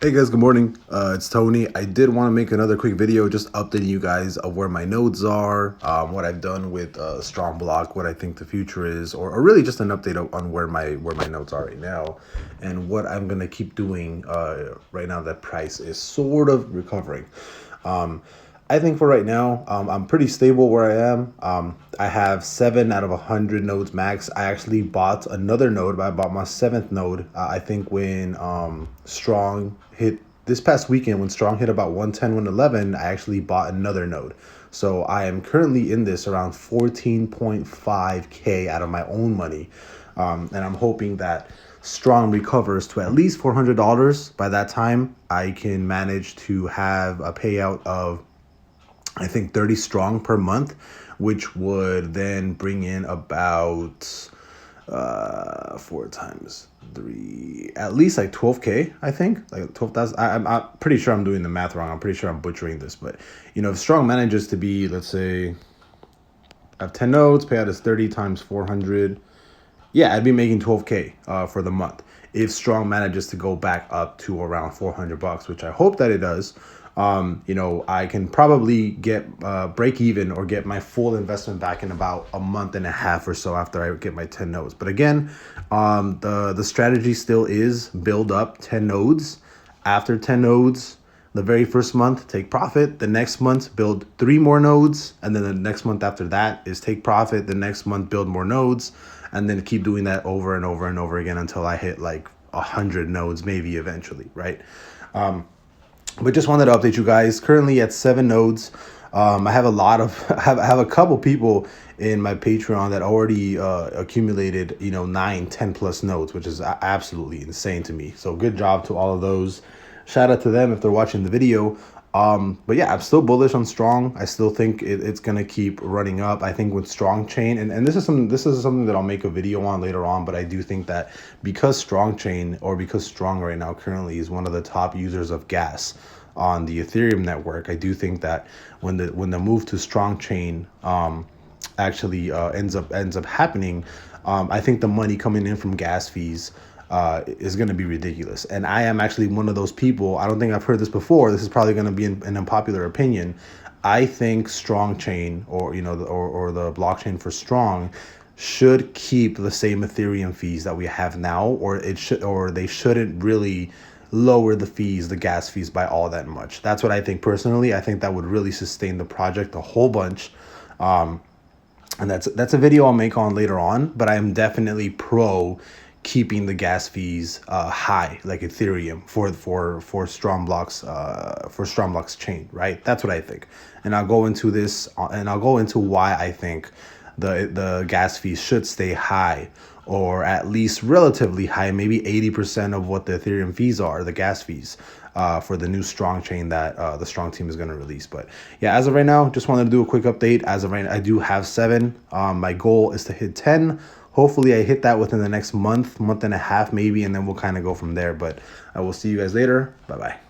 Hey guys, good morning. It's Tony. I did want to make another quick video just updating you guys of where my nodes are, what I've done with Strong Block, what I think the future is, or really just an update on where my nodes are right now, and what I'm gonna keep doing right now that price is sort of recovering. I think for right now, I'm pretty stable where I am. I have 7 out of 100 nodes max. I actually bought another node, but I bought my 7th node. I think when Strong hit this past weekend, when Strong hit about 110, 111, I actually bought another node. So I am currently in this around 14.5K out of my own money. And I'm hoping that Strong recovers to at least $400. By that time, I can manage to have a payout of I think 30 strong per month, which would then bring in about 4 times 3, at least like 12K, I think, like 12,000. I'm pretty sure I'm doing the math wrong. I'm pretty sure I'm butchering this, but if Strong manages to be, let's say, I have 10 nodes, payout is 30 times 400. Yeah, I'd be making 12K for the month if Strong manages to go back up to around $400, which I hope that it does. I can probably get break even or get my full investment back in about a month and a half or so after I get my 10 nodes. But again, the strategy still is build up 10 nodes. After 10 nodes, the very first month, take profit. The next month, build 3 more nodes. And then the next month after that is take profit. The next month, build more nodes. And then keep doing that over and over and over again until I hit like 100 nodes, maybe eventually, right? But just wanted to update you guys. Currently at 7 nodes. I have I have a couple people in my Patreon that already accumulated 9, 10 plus nodes, which is absolutely insane to me. So good job to all of those. Shout out to them if they're watching the video. But yeah, I'm still bullish on Strong. I still think it's gonna keep running up. I think with Strong Chain, and this is something that I'll make a video on later on. But I do think that because Strong Chain, or because Strong right now currently is one of the top users of gas on the Ethereum network, I do think that when the move to Strong Chain actually ends up happening, I think the money coming in from gas fees is going to be ridiculous. And I am actually one of those people. I don't think I've heard this before. This is probably going to be an unpopular opinion. I think Strong Chain, or or the blockchain for Strong, should keep the same Ethereum fees that we have now, or they shouldn't really lower the gas fees by all that much. That's what I think personally. I think that would really sustain the project a whole bunch. And that's a video I'll make on later on, but I am definitely pro keeping the gas fees high, like Ethereum for Strong Blocks chain, right? That's what I think. And I'll go into this, and I'll go into why I think the gas fees should stay high, or at least relatively high, maybe 80% of what the Ethereum fees are, the gas fees, for the new Strong chain that the Strong team is going to release. But yeah, as of right now, just wanted to do a quick update. As of right now, I do have 7. My goal is to hit 10. Hopefully I hit that within the next month and a half maybe, and then we'll kind of go from there. But I will see you guys later. Bye-bye.